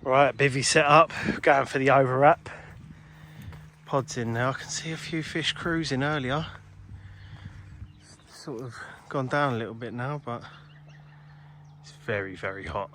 Right, bivvy set up, going for the overwrap. Pods in now. I can see a few fish cruising earlier. It's sort of gone down a little bit now, but it's very, very hot.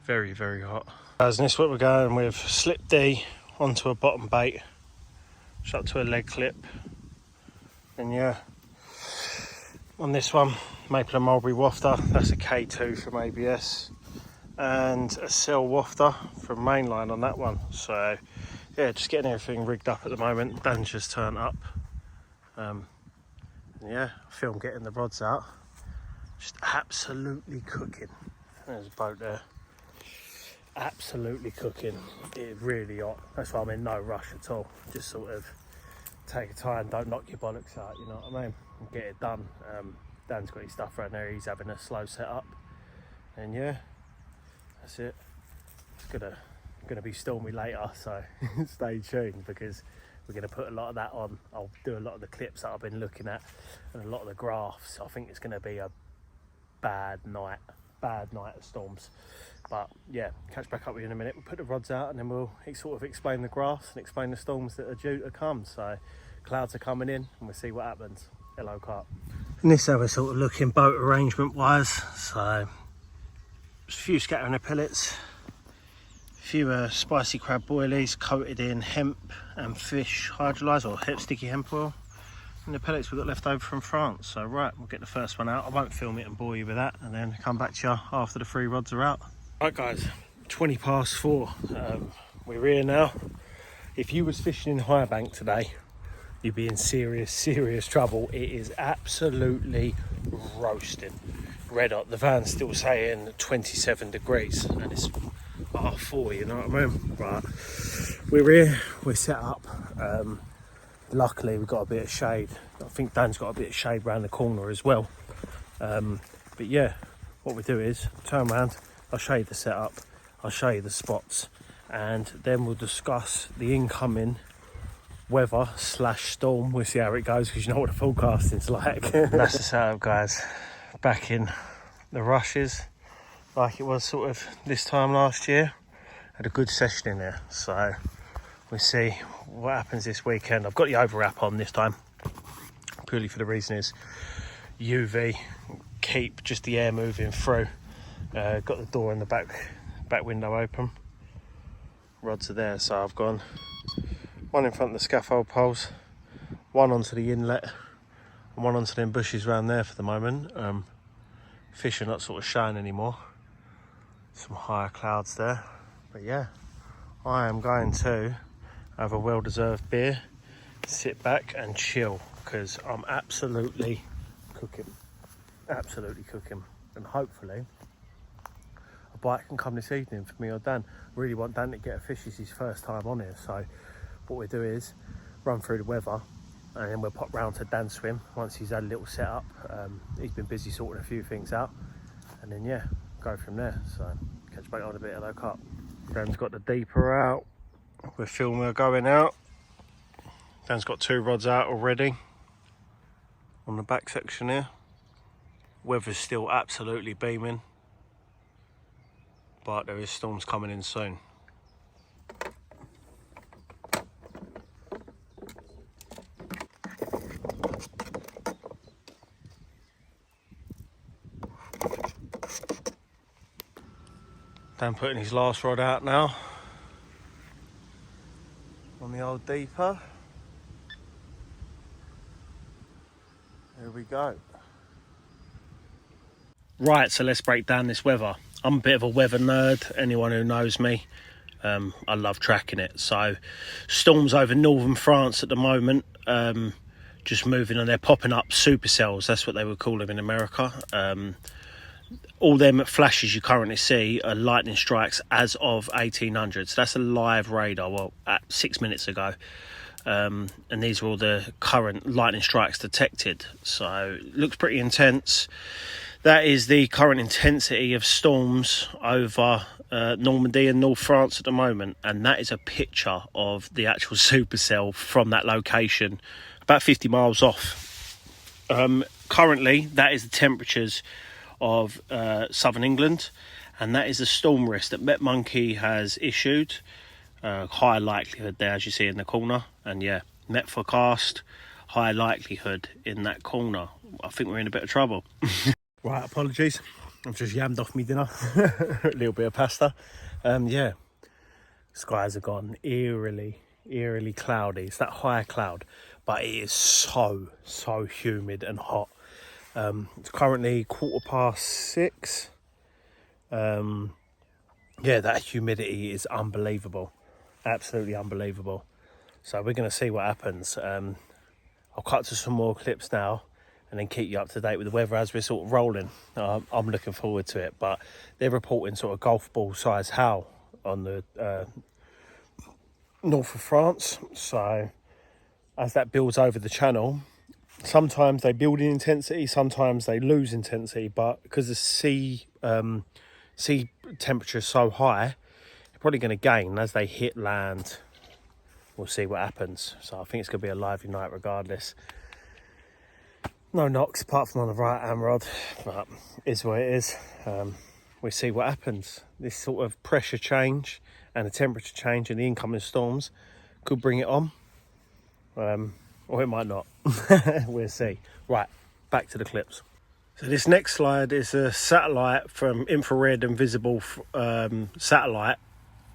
Very, very hot. Guys, and this is what we're going with. Slip D onto a bottom bait, shut to a leg clip. And yeah, on this one, Maple and Mulberry wafter, that's a K2 from ABS. And a cell wafter from Mainline on that one. So yeah, just getting everything rigged up at the moment. Dan's just turned up. Yeah, I feel I'm getting the rods out. Just absolutely cooking. There's a boat there. Absolutely cooking. It's really hot. That's why I'm in no rush at all. Just sort of take your time, don't knock your bollocks out, you know what I mean? And get it done. Dan's got his stuff around there, he's having a slow setup. And yeah, that's it. It's gonna be stormy later, so stay tuned because we're gonna put a lot of that on. I'll do a lot of the clips that I've been looking at and a lot of the graphs. I think it's gonna be a bad night of storms. But yeah, catch back up with you in a minute. We'll put the rods out and then we'll sort of explain the graphs and explain the storms that are due to come. So clouds are coming in and we'll see what happens. Hello, Carp. And this is how we're sort of looking boat arrangement wise. So a few scattering of pellets, a few spicy crab boilies coated in hemp and fish hydrolyse or sticky hemp oil, and the pellets we've got left over from France. So right, we'll get the first one out. I won't film it and bore you with that, and then come back to you after the 3 rods are out. Right guys, 4:20. We're here now. If you was fishing in High Bank today, you'd be in serious trouble. It is absolutely roasting. Red hot. The van's still saying 27 degrees and it's R4, you know what I mean? Right, we're here, we're set up. Luckily we've got a bit of shade. I think Dan's got a bit of shade around the corner as well. But yeah, what we do is turn around, I'll show you the setup, I'll show you the spots, and then we'll discuss the incoming weather / storm. We'll see how it goes because you know what the forecasting's like. That's the setup, guys. Back in the rushes like it was sort of this time last year. Had a good session in there, so we'll see what happens this weekend. I've got the overwrap on this time purely for the reason is UV, keep just the air moving through. Got the door in the back window open, rods are there, so I've gone one in front of the scaffold poles, one onto the inlet and one onto them bushes around there for the moment. Fish are not sort of showing anymore, some higher clouds there, but yeah, I am going to have a well-deserved beer, sit back and chill because I'm absolutely cooking, and hopefully a bite can come this evening for me or Dan. Really want Dan to get a fish. It's his first time on here, so what we'll do is run through the weather and then we'll pop round to Dan's swim once he's had a little setup. He's been busy sorting a few things out, and then yeah, go from there. So catch back on a bit of low Carp. Dan's got the deeper out, we're filming going out. Dan's got 2 rods out already on the back section here. Weather's still absolutely beaming, but there is storms coming in soon. Dan putting his last rod out now on the old deeper. Here we go. Right, so let's break down this weather. I'm a bit of a weather nerd, anyone who knows me. I love tracking it. So storms over northern France at the moment, just moving on. They're popping up supercells, that's what they would call them in America. All them flashes you currently see are lightning strikes as of 1800. So that's a live radar, well, at 6 minutes ago. And these are all the current lightning strikes detected. So it looks pretty intense. That is the current intensity of storms over Normandy and North France at the moment. And that is a picture of the actual supercell from that location, about 50 miles off. Currently, that is the temperatures of southern England, and that is a storm risk that Met Monkey has issued. High likelihood there, as you see in the corner, and yeah, Met forecast, high likelihood in that corner. I think we're in a bit of trouble. Right, apologies, I've just yammed off me dinner. A little bit of pasta. Yeah, skies have gone eerily cloudy. It's that high cloud, but it is so humid and hot. It's currently 6:15. Yeah, that humidity is unbelievable, absolutely unbelievable. So we're going to see what happens. I'll cut to some more clips now and then keep you up to date with the weather as we're sort of rolling. I'm looking forward to it, but they're reporting sort of golf ball size hail on the north of France. So as that builds over the channel, sometimes they build in intensity, sometimes they lose intensity, but because the sea temperature is so high, they're probably going to gain as they hit land. We'll see what happens. So I think it's going to be a lively night regardless. No knocks apart from on the right hand rod, but it is what it is. We'll see what happens. This sort of pressure change and the temperature change and the incoming storms could bring it on, or it might not. We'll see. Right, back to the clips. So this next slide is a satellite from infrared and visible satellite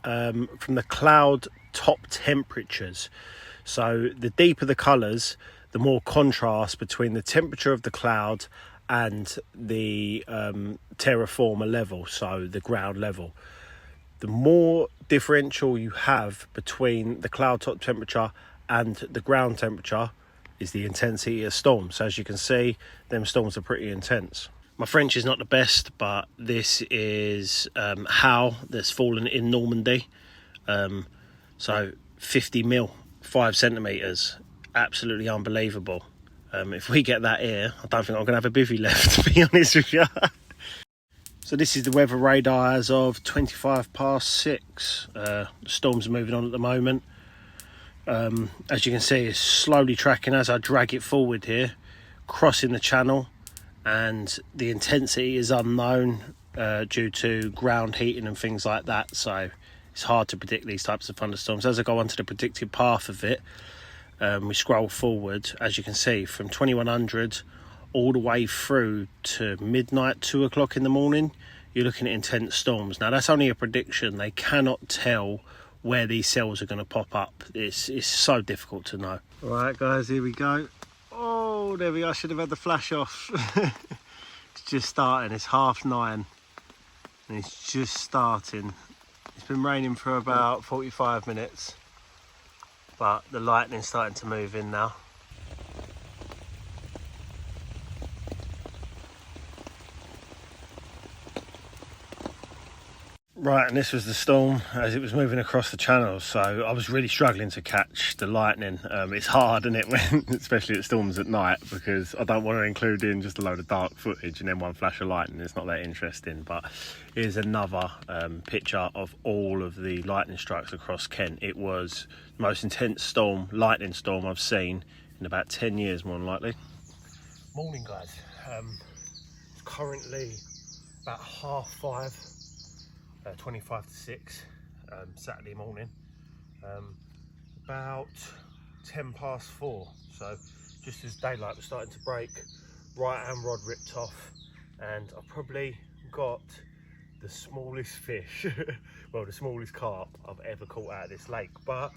from the cloud top temperatures. So the deeper the colours, the more contrast between the temperature of the cloud and the terra firma level, so the ground level. The more differential you have between the cloud top temperature and the ground temperature is the intensity of storms. So as you can see, them storms are pretty intense. My French is not the best, but this is hail that's fallen in Normandy. So 50 mil, 5 centimetres, absolutely unbelievable. If we get that here, I don't think I'm going to have a bivvy left, to be honest with you. So this is the weather radar as of 6:25. The storms are moving on at the moment. As you can see, it's slowly tracking as I drag it forward here, crossing the channel, and the intensity is unknown due to ground heating and things like that. So it's hard to predict these types of thunderstorms. As I go onto the predicted path of it, we scroll forward, as you can see, from 2100 all the way through to midnight, 2 o'clock in the morning, you're looking at intense storms. Now that's only a prediction. They cannot tell where these cells are going to pop up. It's so difficult to know. All right guys, here we go. Oh, there we go. I should have had the flash off. It's just starting. It's 9:30 and it's just starting. It's been raining for about 45 minutes, but the lightning's starting to move in now. Right, and this was the storm as it was moving across the channel, so I was really struggling to catch the lightning. It's hard, isn't it, when, especially at storms at night, because I don't want to include in just a load of dark footage and then one flash of lightning. It's not that interesting. But here's another picture of all of the lightning strikes across Kent. It was the most intense lightning storm I've seen in about 10 years, more than likely. Morning, guys. It's currently about 5:30. 25 to 6 Saturday morning, about 4:10, so just as daylight was starting to break, right hand rod ripped off, and I probably got the smallest fish well, the smallest carp I've ever caught out of this lake. But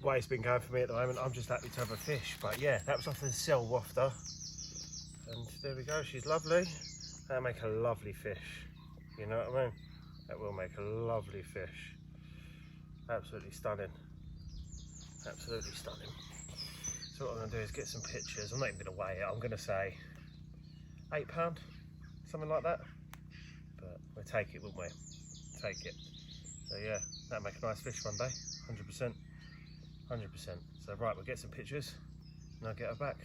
the way it's been going for me at the moment, I'm just happy to have a fish. But yeah, that was off the cell wafter, and there we go. She's lovely. That'll make a lovely fish, you know what I mean? That will make a lovely fish. Absolutely stunning. Absolutely stunning. So what I'm going to do is get some pictures. I'm not even going to weigh it. I'm going to say £8, something like that. But we'll take it, won't we? Take it. So yeah, that'll make a nice fish one day. 100%. 100%. So right, we'll get some pictures and I'll get her back.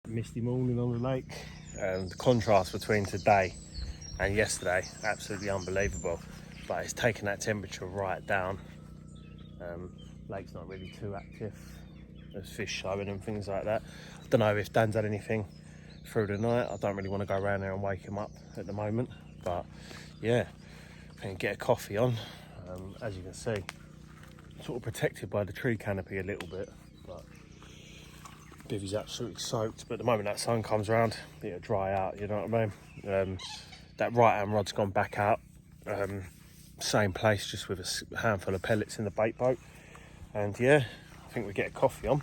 Misty morning on the lake, and the contrast between today and yesterday, absolutely unbelievable. But it's taken that temperature right down. Lake's not really too active. There's fish showing and things like that. don't know if Dan's had anything through the night. I don't really want to go around there and wake him up at the moment, but yeah, I can get a coffee on. As you can see, sort of protected by the tree canopy a little bit, but Bivvy's absolutely soaked. But at the moment that sun comes around, it'll dry out, you know what I mean? That right hand rod's gone back out, same place, just with a handful of pellets in the bait boat. And yeah, I think we get a coffee on,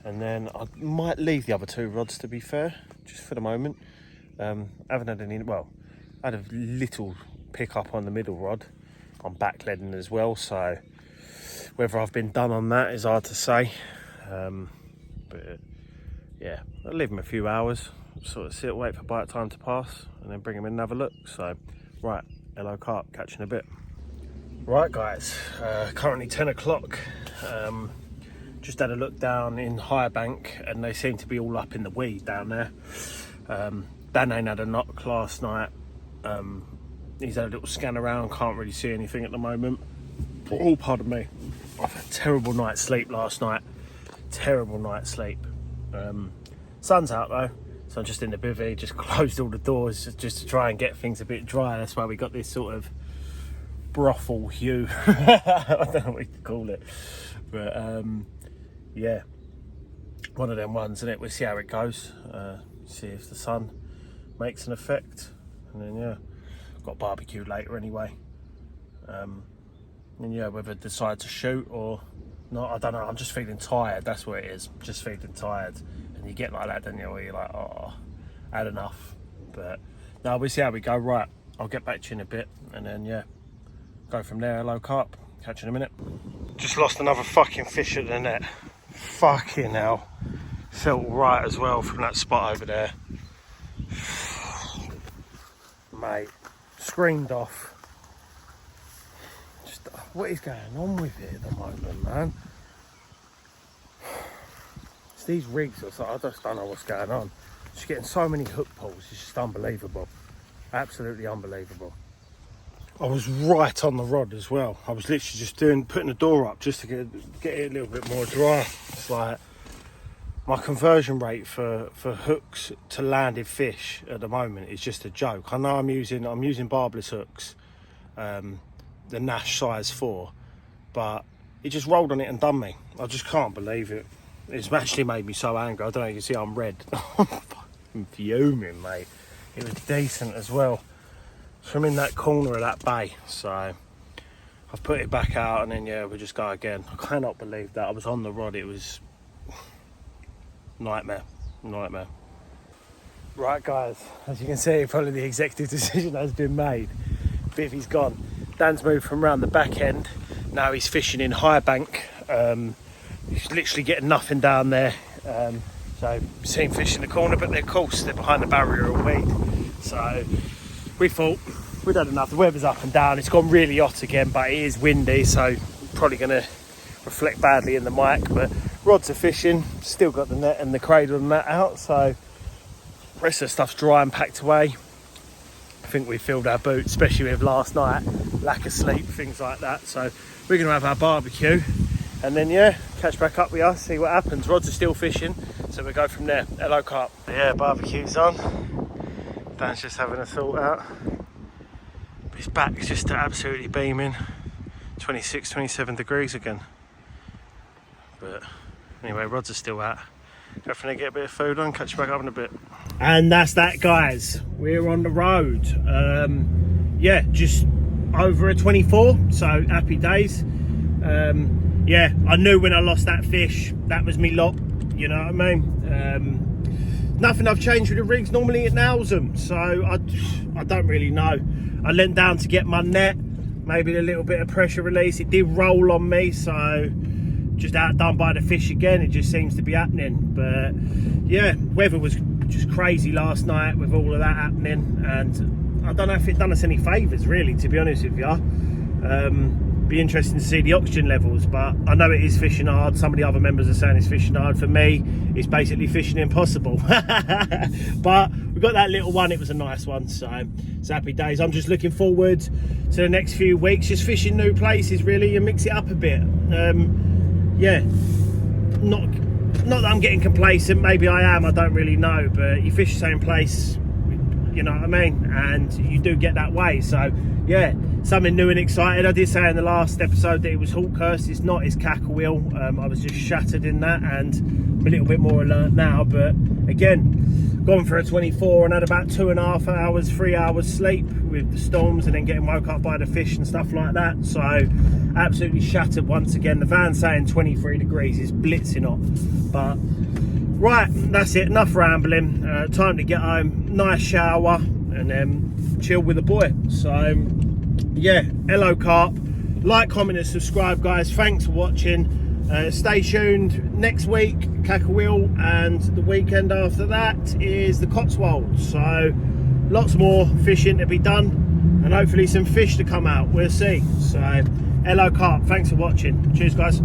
and then I might leave the other 2 rods, to be fair, just for the moment. Haven't had any, well, I had a little pick up on the middle rod. I'm back leading as well, so whether I've been done on that is hard to say. But yeah, I'll leave him a few hours, sort of sit, wait for bite time to pass, and then bring him in and have a look. So, right, hello Carp, catching a bit. Right guys, currently 10 o'clock. Just had a look down in High Bank, and they seem to be all up in the weed down there. Dan ain't had a knock last night. He's had a little scan around, can't really see anything at the moment. Oh, pardon me. I've had a terrible night's sleep last night. Terrible night's sleep. Sun's out though, so I'm just in the bivvy, just closed all the doors just to try and get things a bit dry. That's why we got this sort of brothel hue. I don't know what you can call it. But yeah, one of them ones, isn't it? We'll see how it goes. See if the sun makes an effect. And then yeah, got barbecue later anyway. And yeah, whether I decide to shoot or not, I don't know. I'm just feeling tired. That's what it is. Just feeling tired. And you get like that, don't you? Where you're like, oh, had enough. But no, we'll see how we go. Right, I'll get back to you in a bit, and then yeah, go from there. Hello Carp, catch you in a minute. Just lost another fucking fish at the net. Fucking hell. Felt right as well from that spot over there. Mate, screamed off. Just, what is going on with it at the moment, man? It's these rigs or something, I just don't know what's going on. Just getting so many hook pulls, it's just unbelievable. Absolutely unbelievable. I was right on the rod as well. I was literally just putting the door up just to get it a little bit more dry. It's like my conversion rate for hooks to landed fish at the moment is just a joke. I know I'm using barbless hooks, the Nash size 4, but it just rolled on it and done me. I just can't believe it. It's actually made me so angry. I don't know, you can see I'm red. I'm fucking fuming, mate. It was decent as well. So I'm in that corner of that bay, so I've put it back out, and then yeah, we'll just go again. I cannot believe that. I was on the rod. It was nightmare. Right guys, as you can see, probably the executive decision has been made. Bivvy's gone. Dan's moved from around the back end. Now he's fishing in High Bank. He's literally getting nothing down there. So seen fish in the corner, but they're coarse. They're behind the barrier of weed. So we thought we'd had enough. The weather's up and down. It's gone really hot again, but it is windy, so probably going to reflect badly in the mic. But rods are fishing. Still got the net and the cradle and that out, so rest of the stuff's dry and packed away. I think we filled our boots, especially with last night, lack of sleep, things like that. So we're going to have our barbecue, and then yeah, catch back up with us, see what happens. Rods are still fishing, so we'll go from there. Hello Carp. Yeah, barbecue's on. Dan's just having a sort out. His back's just absolutely beaming. 26, 27 degrees again. But anyway, rods are still out. Go from there, get a bit of food on, catch you back up in a bit. And that's that, guys. We're on the road. Yeah, just over a 24, so happy days. Yeah, I knew when I lost that fish, that was me lot, you know what I mean? Nothing I've changed with the rigs. Normally it nails them, so I don't really know. I leant down to get my net, maybe a little bit of pressure release. It did roll on me, so just outdone by the fish again. It just seems to be happening. But yeah, weather was just crazy last night with all of that happening, and I don't know if it done us any favours really, to be honest with you. Be interesting to see the oxygen levels, but I know it is fishing hard. Some of the other members are saying it's fishing hard. For me, it's basically fishing impossible. But we got that little one. It was a nice one, so it's happy days. I'm just looking forward to the next few weeks, just fishing new places really and mix it up a bit. Yeah, not not that I'm getting complacent, maybe I am, I don't really know, but you fish the same place, you know what I mean, and you do get that way. So yeah, something new and exciting. I did say in the last episode that it was Hawkhurst, it's not, it's Cackle Wheel. I was just shattered in that, and I'm a little bit more alert now, but again, gone for a 24 and had about 2.5 hours, 3 hours sleep with the storms and then getting woke up by the fish and stuff like that. So absolutely shattered once again. The van's saying 23 degrees, it's blitzing hot. But right, that's it, enough rambling. Time to get home, nice shower, and then chill with the boy. So yeah, hello Carp. Like, comment and subscribe, guys. Thanks for watching. Stay tuned. Next week, Cackle Wheel, and the weekend after that is the Cotswolds. So lots more fishing to be done, and hopefully some fish to come out. We'll see. So hello Carp, thanks for watching. Cheers, guys.